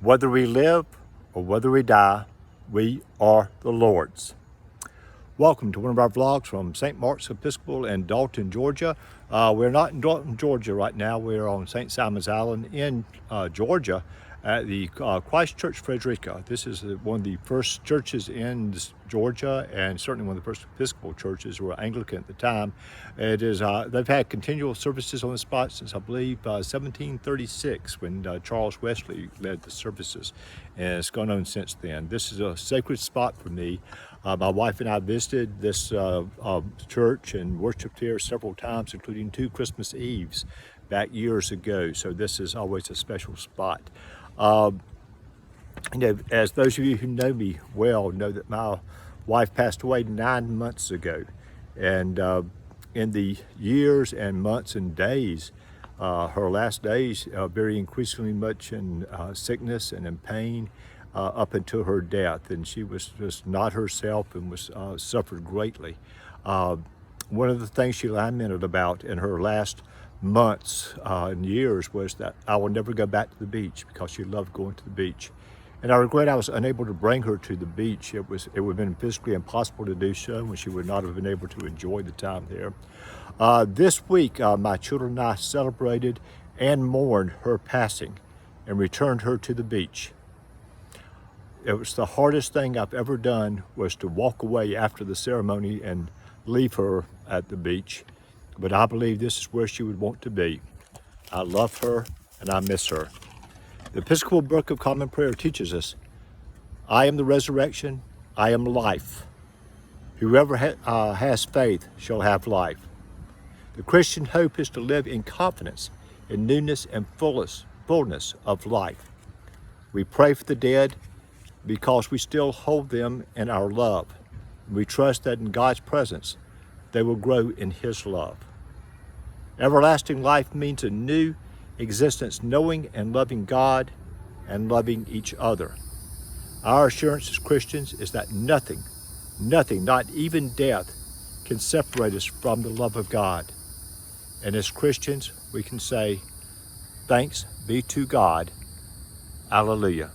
Whether we live or whether we die, we are the Lord's. Welcome to one of our vlogs from St. Mark's Episcopal in Dalton, Georgia. We're not in Dalton, Georgia right now. We're on St. Simon's Island in Georgia at the Christ Church Frederica. This is one of the first churches in Georgia, and certainly one of the first Episcopal churches. Were Anglican at the time. It is they've had continual services on the spot since, I believe, 1736, when Charles Wesley led the services, and it's gone on since then. This is a sacred spot for me. My wife and I visited this church and worshiped here several times, including 2 Christmas Eves back years ago. So this is always a special spot. As those of you who know me well know that my wife passed away 9 months ago, and in the years and months and days, her last days, very increasingly much in sickness and in pain, up until her death, and she was just not herself and was suffered greatly. One of the things she lamented about in her last months and years was that I will never go back to the beach, because she loved going to the beach. And I regret I was unable to bring her to the beach. It would have been physically impossible to do so, and she would not have been able to enjoy the time there. This week, my children and I celebrated and mourned her passing and returned her to the beach. It was the hardest thing I've ever done, was to walk away after the ceremony and leave her at the beach. But I believe this is where she would want to be. I love her and I miss her. The Episcopal Book of Common Prayer teaches us, I am the resurrection, I am life. Whoever has faith shall have life. The Christian hope is to live in confidence, in newness and fullness of life. We pray for the dead because we still hold them in our love. We trust that in God's presence, they will grow in His love. Everlasting life means a new existence, knowing and loving God and loving each other. Our assurance as Christians is that nothing, not even death, can separate us from the love of God. And as Christians, we can say, thanks be to God. Alleluia.